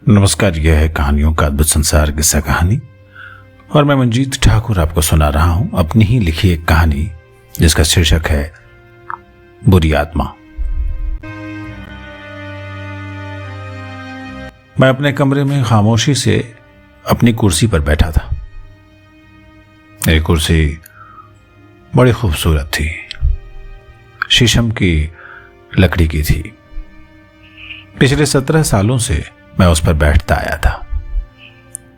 नमस्कार। यह है कहानियों का अद्भुत संसार किस्सा कहानी और मैं मंजीत ठाकुर आपको सुना रहा हूं अपनी ही लिखी एक कहानी जिसका शीर्षक है बुरी आत्मा। मैं अपने कमरे में खामोशी से अपनी कुर्सी पर बैठा था। मेरी कुर्सी बड़ी खूबसूरत थी, शीशम की लकड़ी की थी। पिछले 17 सालों से मैं उस पर बैठता आया था।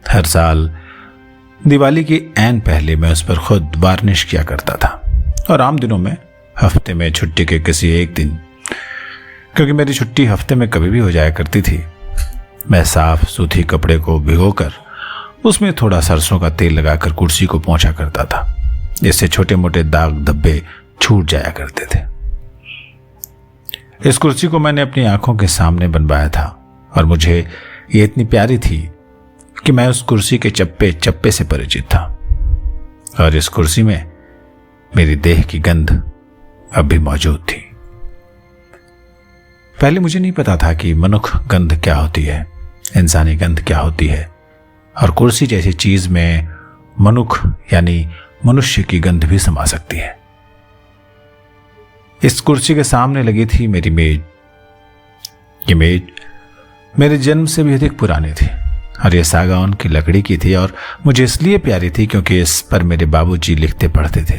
हर साल दिवाली के ऐन पहले मैं उस पर खुद वार्निश किया करता था और आम दिनों में हफ्ते में छुट्टी के किसी एक दिन, क्योंकि मेरी छुट्टी हफ्ते में कभी भी हो जाया करती थी, मैं साफ सूती कपड़े को भिगोकर उसमें थोड़ा सरसों का तेल लगाकर कुर्सी को पोंछा करता था, जिससे छोटे मोटे दाग धब्बे छूट जाया करते थे। इस कुर्सी को मैंने अपनी आंखों के सामने बनवाया था और मुझे ये इतनी प्यारी थी कि मैं उस कुर्सी के चप्पे चप्पे से परिचित था और इस कुर्सी में मेरी देह की गंध अब भी मौजूद थी। पहले मुझे नहीं पता था कि मनुष्य गंध क्या होती है, इंसानी गंध क्या होती है और कुर्सी जैसी चीज में मनुष्य यानी मनुष्य की गंध भी समा सकती है। इस कुर्सी के सामने लगी थी मेरी मेज। ये मेज मेरे जन्म से भी अधिक पुरानी थी और यह सागौन की लकड़ी की थी और मुझे इसलिए प्यारी थी क्योंकि इस पर मेरे बाबूजी लिखते पढ़ते थे।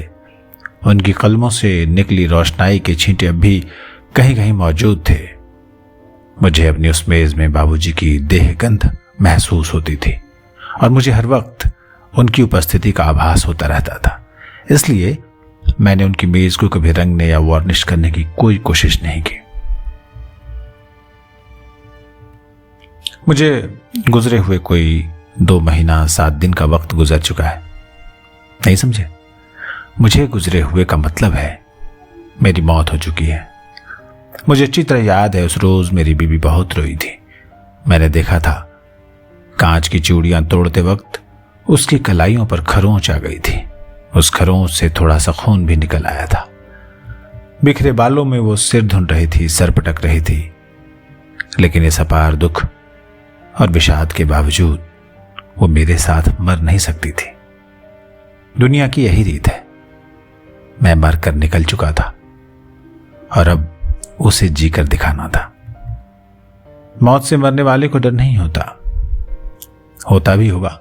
उनकी कलमों से निकली रोशनाई के छींटे अब भी कहीं कहीं मौजूद थे। मुझे अपनी उस मेज में बाबूजी की देह गंध महसूस होती थी और मुझे हर वक्त उनकी उपस्थिति का आभास होता रहता था। इसलिए मैंने उनकी मेज को कभी रंगने या वार्निश करने की कोई कोशिश नहीं की। मुझे गुजरे हुए कोई 2 महीना 7 दिन का वक्त गुजर चुका है। नहीं समझे? मुझे गुजरे हुए का मतलब है मेरी मौत हो चुकी है। मुझे अच्छी तरह याद है उस रोज मेरी बीवी बहुत रोई थी। मैंने देखा था कांच की चूड़ियां तोड़ते वक्त उसकी कलाइयों पर खरोंच आ गई थी। उस खरोंच से थोड़ा सा खून भी निकल आया था। बिखरे बालों में वो सिर धुन रही थी, सर पटक रही थी। लेकिन इस अपार दुख और विषाद के बावजूद वो मेरे साथ मर नहीं सकती थी। दुनिया की यही रीत है। मैं मर कर निकल चुका था और अब उसे जीकर दिखाना था। मौत से मरने वाले को डर नहीं होता भी होगा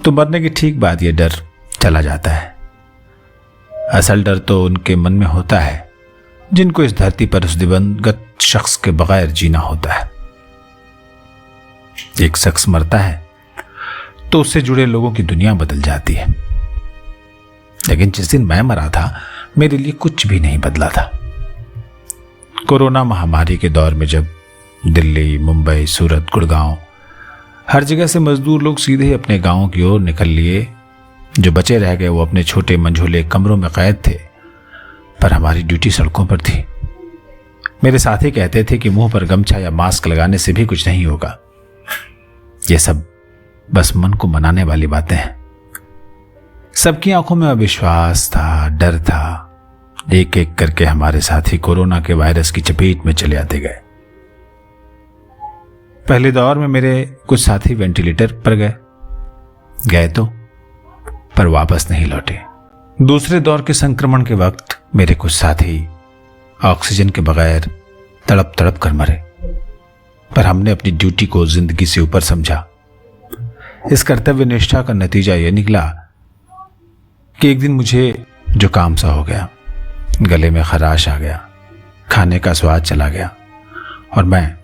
तो मरने की ठीक बाद ये डर चला जाता है। असल डर तो उनके मन में होता है जिनको इस धरती पर उस दिवंगत शख्स के बगैर जीना होता है। एक शख्स मरता है तो उससे जुड़े लोगों की दुनिया बदल जाती है। लेकिन जिस दिन मैं मरा था मेरे लिए कुछ भी नहीं बदला था। कोरोना महामारी के दौर में जब दिल्ली, मुंबई, सूरत, गुड़गांव हर जगह से मजदूर लोग सीधे ही अपने गांवों की ओर निकल लिए, जो बचे रह गए वो अपने छोटे मंझोले कमरों में कैद थे। पर हमारी ड्यूटी सड़कों पर थी। मेरे साथी कहते थे कि मुंह पर गमछा या मास्क लगाने से भी कुछ नहीं होगा। ये सब बस मन को मनाने वाली बातें हैं। सबकी आंखों में अविश्वास था, डर था। एक एक करके हमारे साथी कोरोना के वायरस की चपेट में चले आते गए। पहले दौर में मेरे कुछ साथी वेंटिलेटर पर गए तो पर वापस नहीं लौटे। दूसरे दौर के संक्रमण के वक्त मेरे कुछ साथी ऑक्सीजन के बगैर तड़प तड़प कर मरे। पर हमने अपनी ड्यूटी को जिंदगी से ऊपर समझा। इस कर्तव्य निष्ठा का नतीजा यह निकला कि एक दिन मुझे जुकाम सा हो गया, गले में खराश आ गया, खाने का स्वाद चला गया और मैं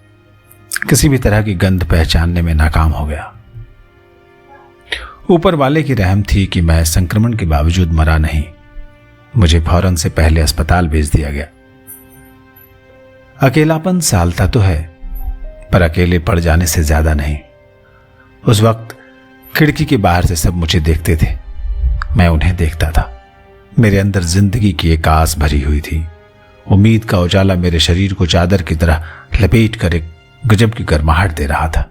किसी भी तरह की गंध पहचानने में नाकाम हो गया। ऊपर वाले की रहम थी कि मैं संक्रमण के बावजूद मरा नहीं। मुझे फौरन से पहले अस्पताल भेज दिया गया। अकेलापन सालता तो है पर अकेले पड़ जाने से ज्यादा नहीं। उस वक्त खिड़की के बाहर से सब मुझे देखते थे, मैं उन्हें देखता था। मेरे अंदर जिंदगी की एक आस भरी हुई थी। उम्मीद का उजाला मेरे शरीर को चादर की तरह लपेट कर एक गजब की गर्माहट दे रहा था।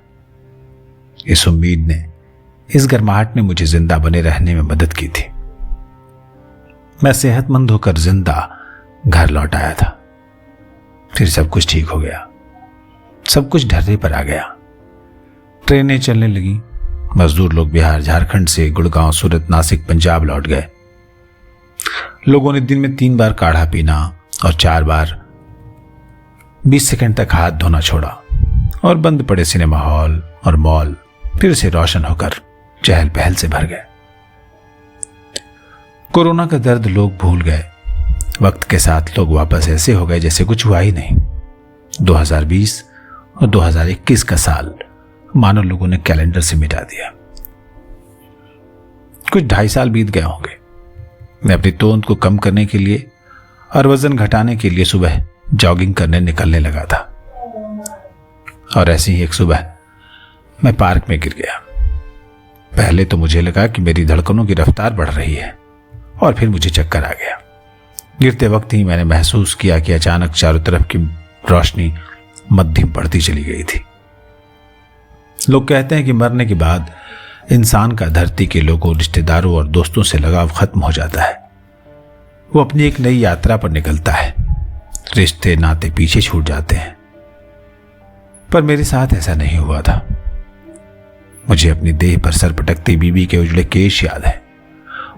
इस गर्माहट ने मुझे जिंदा बने रहने में मदद की थी। मैं सेहतमंद होकर जिंदा घर लौट आया था। फिर सब कुछ ठीक हो गया, सब कुछ ढर्रे पर आ गया। ट्रेनें चलने लगी। मजदूर लोग बिहार, झारखंड से गुड़गांव, सूरत, नासिक, पंजाब लौट गए। लोगों ने दिन में 3 बार काढ़ा पीना और 4 बार 20 सेकंड तक हाथ धोना छोड़ा और बंद पड़े सिनेमा हॉल और मॉल फिर से रोशन होकर चहल पहल से भर गए। कोरोना का दर्द लोग भूल गए। वक्त के साथ लोग वापस ऐसे हो गए जैसे कुछ हुआ ही नहीं। 2020 और 2021 का साल मानो लोगों ने कैलेंडर से मिटा दिया। कुछ 2.5 साल बीत गए होंगे। मैं अपनी तोंद को कम करने के लिए और वजन घटाने के लिए सुबह जॉगिंग करने निकलने लगा था और ऐसी ही एक सुबह मैं पार्क में गिर गया। पहले तो मुझे लगा कि मेरी धड़कनों की रफ्तार बढ़ रही है और फिर मुझे चक्कर आ गया। गिरते वक्त ही मैंने महसूस किया कि अचानक चारों तरफ की रोशनी मध्यम बढ़ती चली गई थी। लोग कहते हैं कि मरने के बाद इंसान का धरती के लोगों, रिश्तेदारों और दोस्तों से लगाव खत्म हो जाता है। वो अपनी एक नई यात्रा पर निकलता है। रिश्ते नाते पीछे छूट जाते हैं। पर मेरे साथ ऐसा नहीं हुआ था। मुझे अपनी देह पर सर पटकती बीबी के उजड़े केश याद है।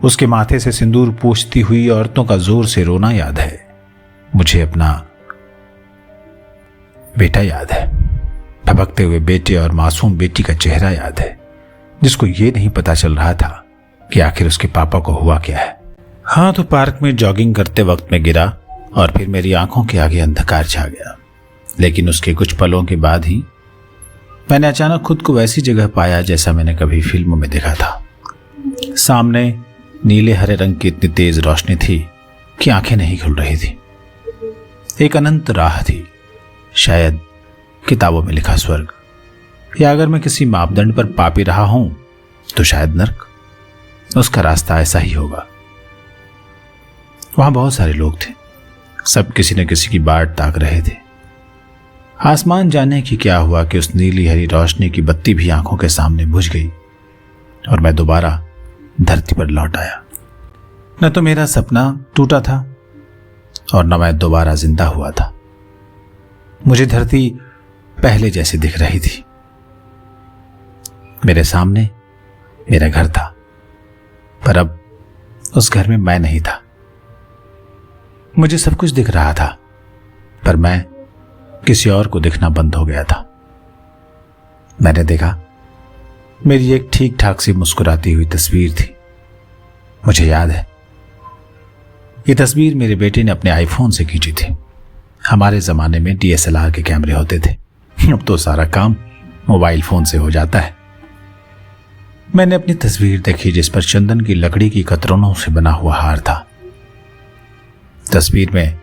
उसके माथे से सिंदूर पोंछती हुई औरतों का जोर से रोना याद है। मुझे अपना बेटा याद है, ठबकते हुए बेटे और मासूम बेटी का चेहरा याद है, जिसको ये नहीं पता चल रहा था कि आखिर उसके पापा को हुआ क्या है। हाँ, तो पार्क में जॉगिंग करते वक्त मैं गिरा और फिर मेरी आंखों के आगे अंधकार छा गया। लेकिन उसके कुछ पलों के बाद ही मैंने अचानक खुद को वैसी जगह पाया जैसा मैंने कभी फिल्मों में देखा था। सामने नीले हरे रंग की इतनी तेज रोशनी थी कि आंखें नहीं खुल रही थी। एक अनंत राह थी, शायद किताबों में लिखा स्वर्ग, या अगर मैं किसी मापदंड पर पापी रहा हूं तो शायद नर्क। उसका रास्ता ऐसा ही होगा। वहां बहुत सारे लोग थे, सब किसी न किसी की बाट ताक रहे थे। आसमान जाने की क्या हुआ कि उस नीली हरी रोशनी की बत्ती भी आंखों के सामने बुझ गई और मैं दोबारा धरती पर लौट आया। न तो मेरा सपना टूटा था और न मैं दोबारा जिंदा हुआ था। मुझे धरती पहले जैसी दिख रही थी। मेरे सामने मेरा घर था, पर अब उस घर में मैं नहीं था। मुझे सब कुछ दिख रहा था, पर मैं किसी और को दिखना बंद हो गया था। मैंने देखा मेरी एक ठीक ठाक सी मुस्कुराती हुई तस्वीर थी। मुझे याद है, ये तस्वीर मेरे बेटे ने अपने आईफोन से खींची थी। हमारे जमाने में DSLR के कैमरे होते थे, अब तो सारा काम मोबाइल फोन से हो जाता है। मैंने अपनी तस्वीर देखी जिस पर चंदन की लकड़ी की कतरनों से बना हुआ हार था। तस्वीर में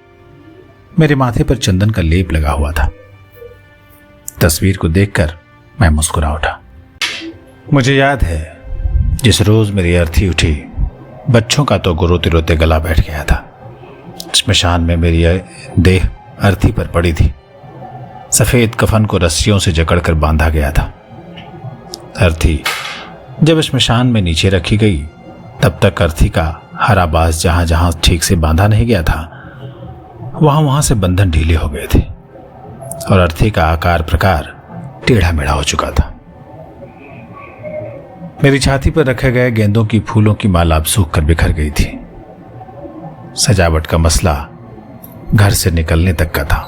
मेरे माथे पर चंदन का लेप लगा हुआ था। तस्वीर को देखकर मैं मुस्कुरा उठा। मुझे याद है जिस रोज मेरी अर्थी उठी, बच्चों का तो रोते रोते गला बैठ गया था। श्मशान में मेरी देह अर्थी पर पड़ी थी। सफेद कफन को रस्सियों से जकड़कर बांधा गया था। अर्थी जब श्मशान में नीचे रखी गई, तब तक अर्थी का हरा बास जहां जहां ठीक से बांधा नहीं गया था, वहां वहां से बंधन ढीले हो गए थे और अर्थी का आकार प्रकार टेढ़ा मेढ़ा हो चुका था। मेरी छाती पर रखे गए गेंदों की फूलों की माला अब सूख कर बिखर गई थी। सजावट का मसला घर से निकलने तक का था।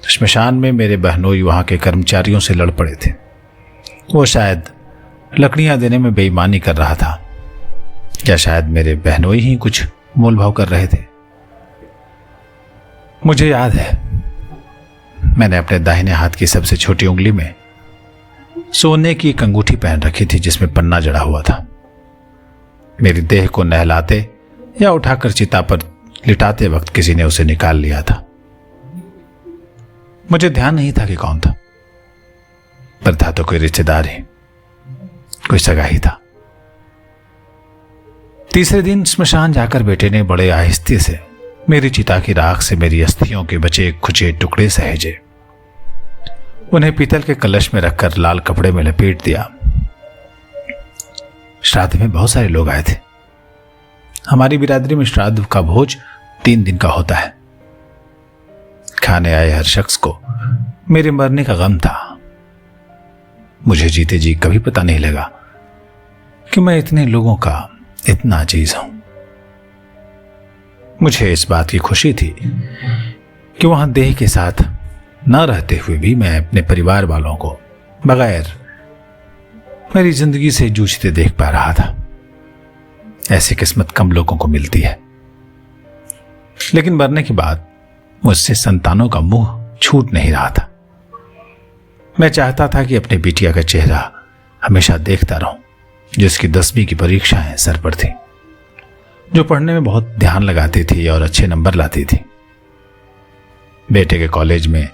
श्मशान में मेरे बहनोई वहां के कर्मचारियों से लड़ पड़े थे। वो शायद लकड़ियां देने में बेईमानी कर रहा था, या शायद मेरे बहनोई ही कुछ मोल भाव कर रहे थे। मुझे याद है मैंने अपने दाहिने हाथ की सबसे छोटी उंगली में सोने की एक अंगूठी पहन रखी थी जिसमें पन्ना जड़ा हुआ था। मेरी देह को नहलाते या उठाकर चिता पर लिटाते वक्त किसी ने उसे निकाल लिया था। मुझे ध्यान नहीं था कि कौन था, पर था तो कोई रिश्तेदार ही, कोई सगा ही था। तीसरे दिन श्मशान जाकर बेटे ने बड़े आहिस्ते से मेरी चिता की राख से मेरी अस्थियों के बचे खुचे टुकड़े सहेजे। उन्हें पीतल के कलश में रखकर लाल कपड़े में लपेट दिया। श्राद्ध में बहुत सारे लोग आए थे। हमारी बिरादरी में श्राद्ध का भोज 3 दिन का होता है। खाने आए हर शख्स को मेरे मरने का गम था। मुझे जीते जी कभी पता नहीं लगा कि मैं इतने लोगों का इतना अजीज हूं। मुझे इस बात की खुशी थी कि वहां देह के साथ न रहते हुए भी मैं अपने परिवार वालों को बगैर मेरी जिंदगी से जूझते देख पा रहा था। ऐसी किस्मत कम लोगों को मिलती है। लेकिन मरने के बाद मुझसे संतानों का मुंह छूट नहीं रहा था। मैं चाहता था कि अपने बिटिया का चेहरा हमेशा देखता रहूं, जिसकी 10वीं की परीक्षाएं सर पर थी, जो पढ़ने में बहुत ध्यान लगाती थी और अच्छे नंबर लाती थी। बेटे के कॉलेज में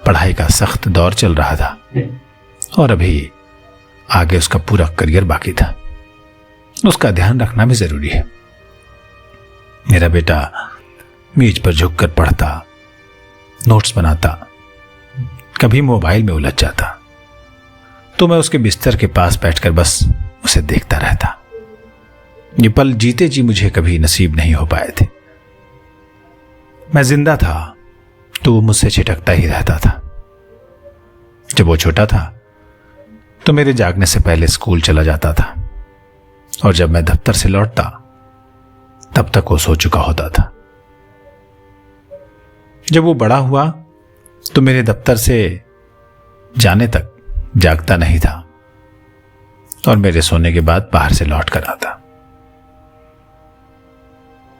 पढ़ाई का सख्त दौर चल रहा था और अभी आगे उसका पूरा करियर बाकी था। उसका ध्यान रखना भी जरूरी है। मेरा बेटा मेज पर झुककर पढ़ता, नोट्स बनाता, कभी मोबाइल में उलझ जाता तो मैं उसके बिस्तर के पास बैठकर बस उसे देखता रहता। ये पल जीते जी मुझे कभी नसीब नहीं हो पाए थे। मैं जिंदा था तो वो मुझसे छिटकता ही रहता था। जब वो छोटा था तो मेरे जागने से पहले स्कूल चला जाता था और जब मैं दफ्तर से लौटता तब तक वो सो चुका होता था। जब वो बड़ा हुआ तो मेरे दफ्तर से जाने तक जागता नहीं था और मेरे सोने के बाद बाहर से लौट कर आता।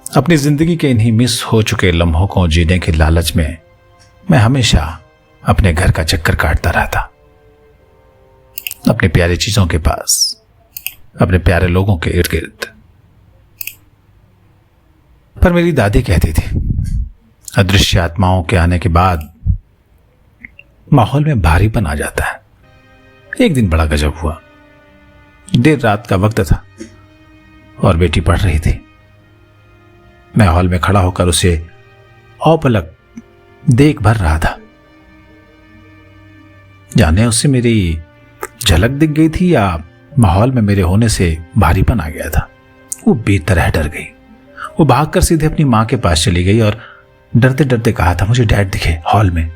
अपनी जिंदगी के इन्हीं मिस हो चुके लम्हों को जीने के लालच में मैं हमेशा अपने घर का चक्कर काटता रहता, अपनी प्यारी चीजों के पास, अपने प्यारे लोगों के इर्द गिर्द। पर मेरी दादी कहती थी, अदृश्य आत्माओं के आने के बाद माहौल में भारीपन आ जाता है। एक दिन बड़ा गजब हुआ। देर रात का वक्त था और बेटी पढ़ रही थी। मैं हॉल में खड़ा होकर उसे औपलक देख भर रहा था। जाने उससे मेरी झलक दिख गई थी या माहौल में मेरे होने से भारीपन आ गया था। वो बेतरह डर गई। वो भागकर सीधे अपनी मां के पास चली गई और डरते डरते कहा था, मुझे डैड दिखे हॉल में।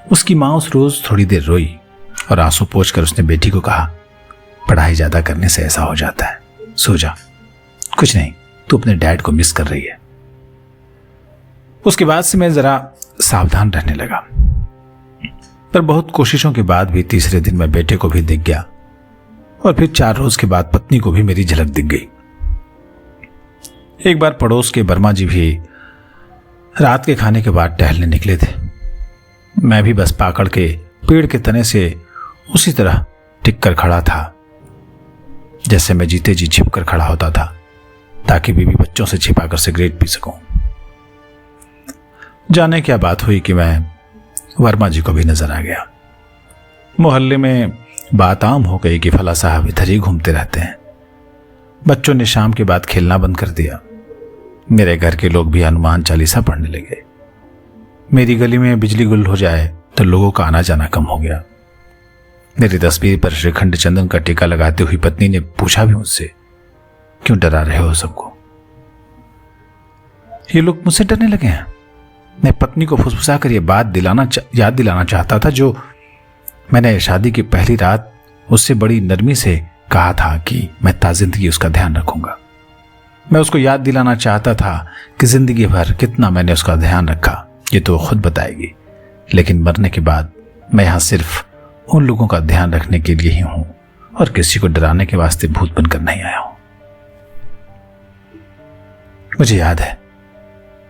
उसकी मां उस रोज थोड़ी देर रोई और आंसू पोंछकर उसने बेटी को कहा, पढ़ाई ज्यादा करने से ऐसा हो जाता है, सो जा। कुछ नहीं, तू अपने डैड को मिस कर रही है। उसके बाद से मैं जरा सावधान रहने लगा। पर बहुत कोशिशों के बाद भी तीसरे दिन मैं बेटे को भी दिख गया और फिर 4 रोज के बाद पत्नी को भी मेरी झलक दिख गई। एक बार पड़ोस के वर्मा जी भी रात के खाने के बाद टहलने निकले थे। मैं भी बस पाकड़ के पेड़ के तने से उसी तरह टिक कर खड़ा था जैसे मैं जीते जी छिप कर खड़ा होता था, ताकि बीवी बच्चों से छिपाकर सिगरेट पी सकूं। जाने क्या बात हुई कि मैं वर्मा जी को भी नजर आ गया। मोहल्ले में बात आम हो गई कि फला साहब इधर ही घूमते रहते हैं। बच्चों ने शाम के बाद खेलना बंद कर दिया। मेरे घर के लोग भी हनुमान चालीसा पढ़ने लगे। मेरी गली में बिजली गुल हो जाए तो लोगों का आना जाना कम हो गया। मेरी तस्वीर पर श्रीखंड चंदन का टीका लगाते हुई पत्नी ने पूछा भी मुझसे, क्यों डरा रहे हो सबको? ये लोग मुझसे डरने लगे हैं। मैं पत्नी को फुसफुसा कर यह बात याद दिलाना चाहता था जो मैंने शादी की पहली रात उससे बड़ी नरमी से कहा था कि मैं ताजिंदगी उसका ध्यान रखूंगा। मैं उसको याद दिलाना चाहता था कि जिंदगी भर कितना मैंने उसका ध्यान रखा ये तो खुद बताएगी, लेकिन मरने के बाद मैं यहां सिर्फ उन लोगों का ध्यान रखने के लिए ही हूं और किसी को डराने के वास्ते भूत बनकर नहीं आया हूं। मुझे याद है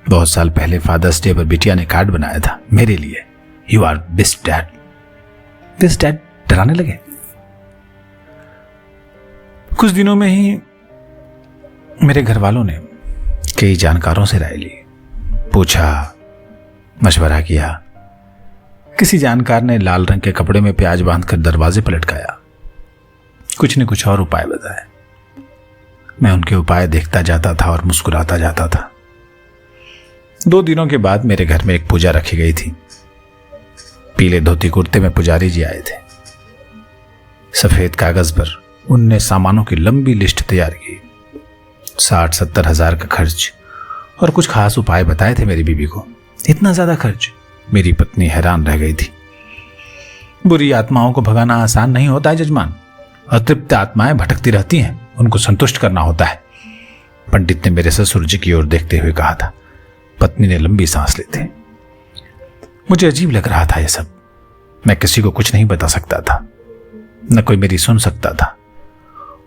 बहुत साल पहले फादर्स डे पर बिटिया ने कार्ड बनाया था मेरे लिए, you are best dad. Best dad डराने लगे। कुछ दिनों में ही मेरे घर वालों ने कई जानकारों से राय ली, पूछा, मशवरा किया। किसी जानकार ने लाल रंग के कपड़े में प्याज बांधकर दरवाजे पर लटकाया। कुछ ने कुछ और उपाय बताए। मैं उनके उपाय देखता जाता था और मुस्कुराता जाता था। 2 दिनों के बाद मेरे घर में एक पूजा रखी गई थी। पीले धोती कुर्ते में पुजारी जी आए थे। सफेद कागज पर उनने सामानों की लंबी लिस्ट तैयार की। 60-70 हजार का खर्च और कुछ खास उपाय बताए थे मेरी बीवी को। इतना ज्यादा खर्च? मेरी पत्नी हैरान रह गई थी। बुरी आत्माओं को भगाना आसान नहीं होता है जजमान। अतृप्त आत्माएं भटकती रहती हैं, उनको संतुष्ट करना होता है। पंडित ने मेरे ससुर जी की ओर देखते हुए कहा था। पत्नी ने लंबी सांस ली थी। मुझे अजीब लग रहा था यह सब। मैं किसी को कुछ नहीं बता सकता था, न कोई मेरी सुन सकता था,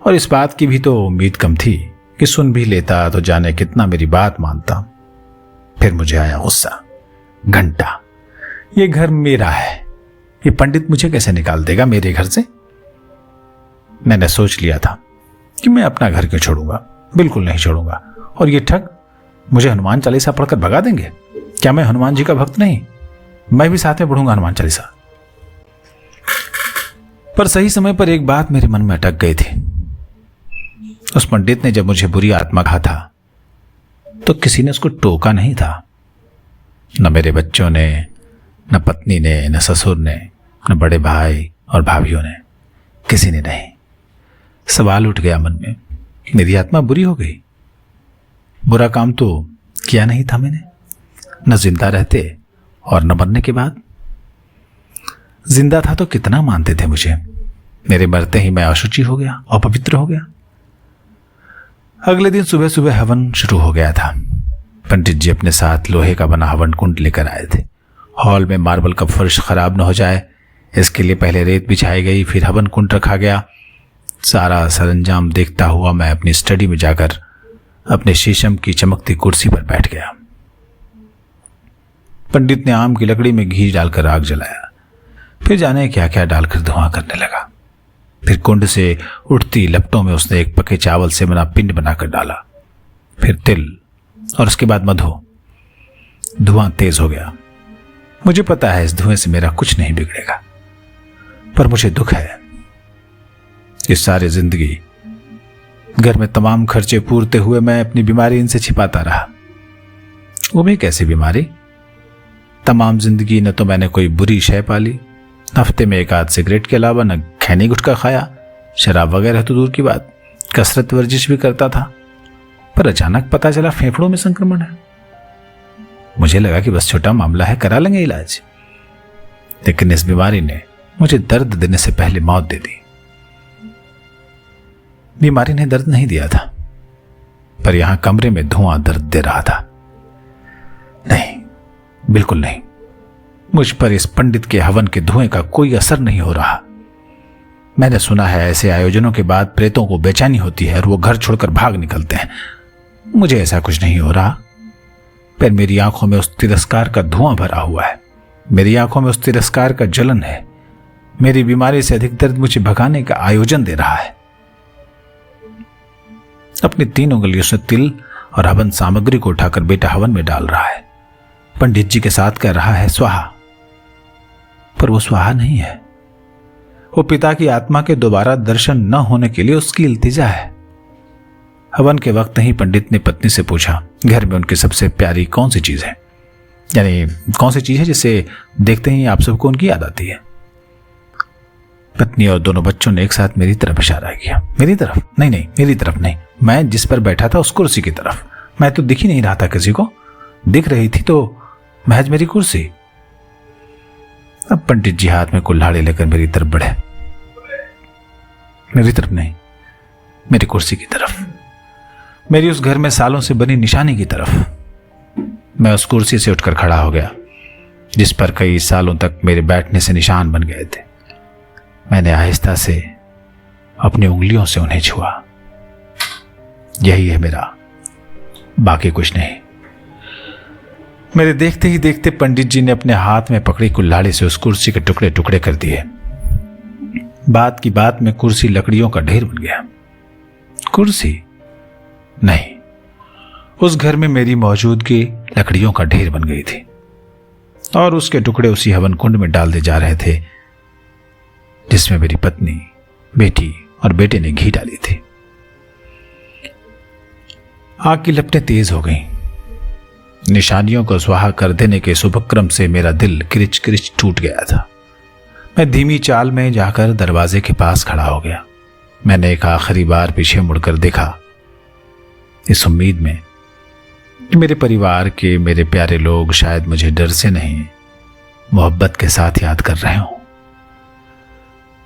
और इस बात की भी तो उम्मीद कम थी कि सुन भी लेता तो जाने कितना मेरी बात मानता। फिर मुझे आया गुस्सा। घंटा, ये घर मेरा है, ये पंडित मुझे कैसे निकाल देगा मेरे घर से? मैंने सोच लिया था कि मैं अपना घर क्यों छोड़ूंगा, बिल्कुल नहीं छोड़ूंगा। और ये ठग मुझे हनुमान चालीसा पढ़कर भगा देंगे? क्या मैं हनुमान जी का भक्त नहीं? मैं भी साथ में पढ़ूंगा हनुमान चालीसा। पर सही समय पर एक बात मेरे मन में अटक गई थी। उस पंडित ने जब मुझे बुरी आत्मा कहा था तो किसी ने उसको टोका नहीं था। न मेरे बच्चों ने, न पत्नी ने, न ससुर ने, न बड़े भाई और भाभीियों ने, किसी ने नहीं। सवाल उठ गया मन में, मेरी आत्मा बुरी हो गई? बुरा काम तो किया नहीं था मैंने, न जिंदा रहते और न मरने के बाद। जिंदा था तो कितना मानते थे मुझे, मेरे मरते ही मैं अशुचि हो गया, अपवित्र हो गया। अगले दिन सुबह सुबह हवन शुरू हो गया था। पंडित जी अपने साथ लोहे का बना हवन कुंड लेकर आए थे। हॉल में मार्बल का फर्श खराब न हो जाए, इसके लिए पहले रेत बिछाई गई, फिर हवन कुंड रखा गया। सारा सरंजाम देखता हुआ मैं अपनी स्टडी में जाकर अपने शीशम की चमकती कुर्सी पर बैठ गया। पंडित ने आम की लकड़ी में घी डालकर आग जलाया, फिर जाने क्या क्या डालकर धुआं करने लगा। फिर कुंड से उठती लपटों में उसने एक पके चावल से बना पिंड बनाकर डाला, फिर तिल और उसके बाद मधु। धुआं तेज हो गया। मुझे पता है इस धुएं से मेरा कुछ नहीं बिगड़ेगा, पर मुझे दुख है। इस सारी जिंदगी घर में तमाम खर्चे पूरते हुए मैं अपनी बीमारी इनसे छिपाता रहा। वो भी कैसी बीमारी? तमाम जिंदगी न तो मैंने कोई बुरी शय पाली, हफ्ते में एक आध सिगरेट के अलावा न खैनी गुटखा खाया, शराब वगैरह तो दूर की बात, कसरत वर्जिश भी करता था। पर अचानक पता चला फेफड़ों में संक्रमण है। मुझे लगा कि बस छोटा मामला है, करा लेंगे इलाज। लेकिन इस बीमारी ने मुझे दर्द देने से पहले मौत दे दी। बीमारी ने दर्द नहीं दिया था, पर यहां कमरे में धुआं दर्द दे रहा था। नहीं, बिल्कुल नहीं। मुझ पर इस पंडित के हवन के धुएं का कोई असर नहीं हो रहा। मैंने सुना है ऐसे आयोजनों के बाद प्रेतों को बेचैनी होती है और वो घर छोड़कर भाग निकलते हैं। मुझे ऐसा कुछ नहीं हो रहा, पर मेरी आंखों में उस तिरस्कार का धुआं भरा हुआ है। मेरी आंखों में उस तिरस्कार का जलन है। मेरी बीमारी से अधिक दर्द मुझे भगाने का आयोजन दे रहा है। अपनी 3 उंगलियों से तिल और हवन सामग्री को उठाकर बेटा हवन में डाल रहा है। पंडित जी के साथ कह रहा है स्वाहा, पर वो स्वाहा नहीं है। वो पिता की आत्मा के दोबारा दर्शन न होने के लिए उसकी इल्तिजा है। हवन के वक्त ही पंडित ने पत्नी से पूछा, घर में उनकी सबसे प्यारी कौन सी चीज है, यानी कौन सी चीज है जिसे देखते ही आप सबको उनकी याद आती है। पत्नी और दोनों बच्चों ने एक साथ मेरी तरफ इशारा किया। मेरी तरफ? नहीं, मेरी तरफ नहीं, मैं जिस पर बैठा था उस कुर्सी की तरफ। मैं तो दिख ही नहीं रहा था किसी को, दिख रही थी तो महज मेरी कुर्सी। अब पंडित जी हाथ में कुल्हाड़ी लेकर मेरी तरफ बढ़े। मेरी तरफ नहीं, मेरी कुर्सी की तरफ, मेरी उस घर में सालों से बनी निशानी की तरफ। मैं उस कुर्सी से उठकर खड़ा हो गया जिस पर कई सालों तक मेरे बैठने से निशान बन गए थे। मैंने आहिस्ता से अपनी उंगलियों से उन्हें छुआ। यही है मेरा, बाकी कुछ नहीं। मेरे देखते ही देखते पंडित जी ने अपने हाथ में पकड़ी कुल्हाड़ी से उस कुर्सी के टुकड़े टुकड़े कर दिए। बात की बात में कुर्सी लकड़ियों का ढेर बन गया। कुर्सी नहीं, उस घर में मेरी मौजूदगी लकड़ियों का ढेर बन गई थी और उसके टुकड़े उसी हवन कुंड में डाल दे जा रहे थे जिसमें मेरी पत्नी, बेटी और बेटे ने घी डाली थी। आग की लपटें तेज हो गईं। निशानियों को स्वाहा कर देने के शुभक्रम से मेरा दिल किरिच किरिच टूट गया था। मैं धीमी चाल में जाकर दरवाजे के पास खड़ा हो गया। मैंने एक आखिरी बार पीछे मुड़कर देखा, इस उम्मीद में कि मेरे परिवार के मेरे प्यारे लोग शायद मुझे डर से नहीं, मोहब्बत के साथ याद कर रहे हों।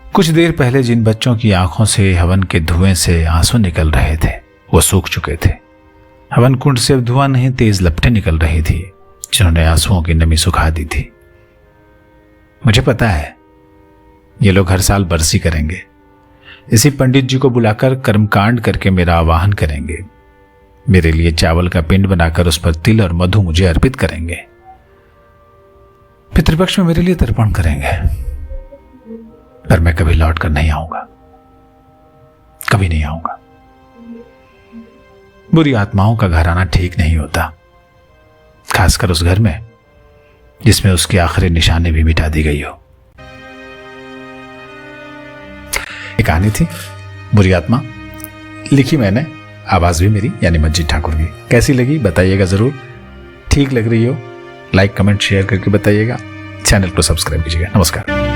कुछ देर पहले जिन बच्चों की आंखों से हवन के धुएं से आंसू निकल रहे थे वो सूख चुके थे। हवन कुंड से अब धुआं नहीं, तेज लपटें निकल रही थी जिन्होंने आंसुओं की नमी सुखा दी थी। मुझे पता है ये लोग हर साल बरसी करेंगे, इसी पंडित जी को बुलाकर कर्मकांड करके मेरा आवाहन करेंगे, मेरे लिए चावल का पिंड बनाकर उस पर तिल और मधु मुझे अर्पित करेंगे, पितृपक्ष में मेरे लिए तर्पण करेंगे। पर मैं कभी लौट कर नहीं आऊंगा, कभी नहीं आऊंगा। बुरी आत्माओं का घर आना ठीक नहीं होता, खासकर उस घर में जिसमें उसकी आखिरी निशानी भी मिटा दी गई हो। एक कहानी थी बुरी आत्मा, लिखी मैंने, आवाज भी मेरी यानी मंजीत ठाकुर की। कैसी लगी बताइएगा जरूर, ठीक लग रही हो लाइक कमेंट शेयर करके बताइएगा, चैनल को सब्सक्राइब कीजिएगा। नमस्कार।